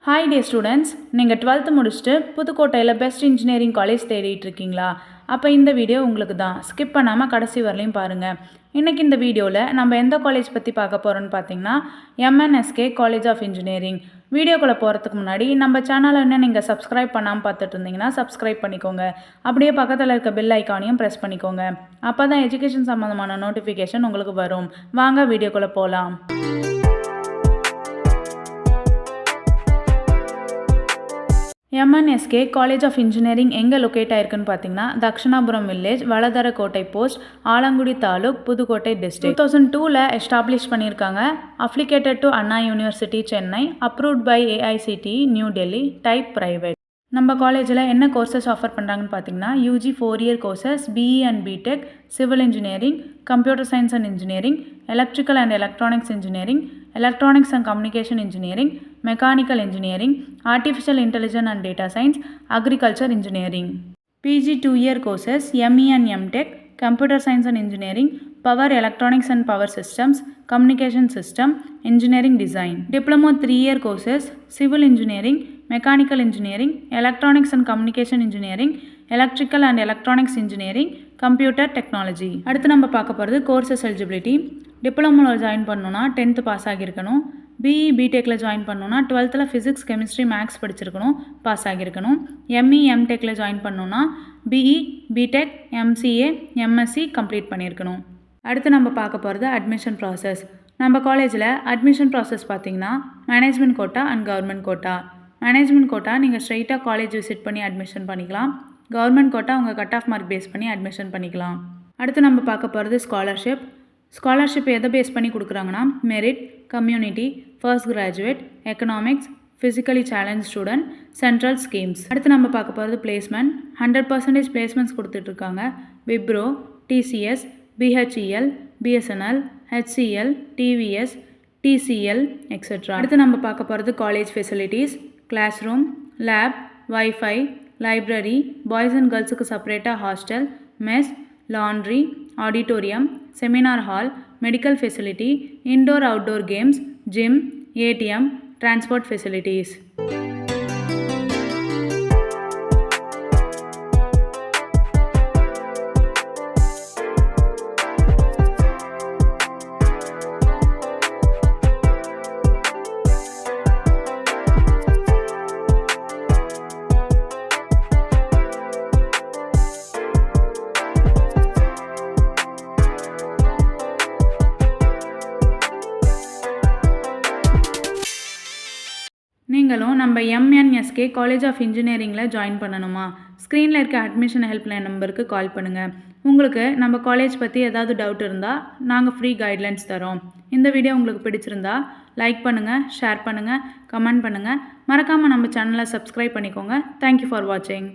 Hi dear students, நீங்கள் 12th முடிச்சுட்டு புதுக்கோட்டையில் பெஸ்ட் இன்ஜினியரிங் காலேஜ் தேடிட்டு இருக்கீங்களா? அப்போ இந்த வீடியோ உங்களுக்கு தான். ஸ்கிப் பண்ணாமல் கடைசி வரலையும் பாருங்கள். இன்றைக்கி இந்த வீடியோவில் நம்ம எந்த காலேஜ் பற்றி பார்க்க போகிறோன்னு பார்த்தீங்கன்னா MNSK காலேஜ் ஆஃப் இன்ஜினியரிங். வீடியோக்குள்ளே போகிறதுக்கு முன்னாடி நம்ம சேனலை இன்னும் நீங்கள் சப்ஸ்கிரைப் பண்ணாமல் பார்த்துட்டு இருந்தீங்கன்னா சப்ஸ்கிரைப் பண்ணிக்கோங்க. அப்படியே பக்கத்தில் இருக்க பெல் ஐக்கானையும் ப்ரெஸ் பண்ணிக்கோங்க. அப்போ தான் எஜுகேஷன் சம்மந்தமான நோட்டிஃபிகேஷன் உங்களுக்கு வரும். வாங்க வீடியோக்குள்ளே போகலாம். MNSK காலேஜ் ஆஃப் இன்ஜினியரிங் எங்கே லொக்கேட் ஆயிருக்குன்னு பார்த்தீங்கன்னா Dakshanapuram village, Valatharakottai post, Alangudi taluk, Pudukkottai district. 2002 establish பண்ணியிருக்காங்க. Affiliated to Anna university Chennai, approved by AICTE new Delhi, type private. நம்ம காலேஜில் என்ன கோர்சஸ் ஆஃபர் பண்ணுறாங்கன்னு பார்த்தீங்கன்னா UG 4-year courses, BE and BTech, civil engineering, computer science and engineering, electrical and electronics engineering, electronics and communication engineering, mechanical engineering, artificial intelligence and data science, agriculture engineering. PG 2-year courses ME and MTech, computer science and engineering, power electronics and power systems, communication system, engineering design. Diploma 3-year courses civil engineering, mechanical engineering, electronics and communication engineering, electrical and electronics engineering, computer technology. அடுத்து நம்ம பார்க்க போகிறது courses eligibility. டிப்ளமோவில் join பண்ணணுன்னா 10th pass ஆகியிருக்கணும். BE BTechல join பண்ணணுன்னா 12th physics, chemistry, maths படிச்சிருக்கணும், pass ஆகியிருக்கணும். ME MTechல ஜாயின் பண்ணணுன்னா BE BTech MCA MSc complete பண்ணியிருக்கணும். அடுத்து நம்ம பார்க்க போகிறது அட்மிஷன் ப்ராசஸ். நம்ம காலேஜில் அட்மிஷன் ப்ராசஸ் பார்த்திங்கன்னா management quota and government quota. Management quota நீங்கள் ஸ்ட்ரைட்டாக காலேஜ் விசிட் பண்ணி அட்மிஷன் பண்ணிக்கலாம். கவர்மெண்ட் கோட்டா உங்கள் கட் ஆஃப் மார்க் பேஸ் பண்ணி அட்மிஷன் பண்ணிக்கலாம். அடுத்து நம்ம பார்க்க போகிறது ஸ்காலர்ஷிப். ஸ்காலர்ஷிப் எதை பேஸ் பண்ணி கொடுக்குறாங்கன்னா merit, community, first graduate, economics, physically challenge student, central schemes. அடுத்து நம்ம பார்க்க போகிறது பிளேஸ்மெண்ட். 100% பிளேஸ்மெண்ட்ஸ் கொடுத்துட்ருக்காங்க. Wipro, TCS, BHEL, BSNL, HCL, TVS, TCL, etc. அடுத்து நம்ம பார்க்க போகிறது college facilities. Class room, lab, wifi, library, boys and கேர்ள்ஸுக்கு செப்பரேட்டாக hostel, mess, laundry, auditorium, seminar hall, medical facility, indoor outdoor games, gym, ATM, transport facilities. நீங்களும் நம்ம MNSK college of இன்ஜினியரிங்கில் join பண்ணணுமா? ஸ்க்ரீனில் இருக்க அட்மிஷன் ஹெல்ப்லைன் நம்பருக்கு கால் பண்ணுங்கள். உங்களுக்கு நம்ம காலேஜ் பற்றி ஏதாவது டவுட் இருந்தால் நாங்கள் ஃப்ரீ கைட்லைன்ஸ் தரோம். இந்த வீடியோ உங்களுக்கு பிடிச்சிருந்தா லைக் பண்ணுங்கள், ஷேர் பண்ணுங்கள், கமெண்ட் பண்ணுங்கள். மறக்காமல் நம்ம சேனலை சப்ஸ்கிரைப் பண்ணிக்கோங்க. தேங்க்யூ ஃபார் வாட்சிங்.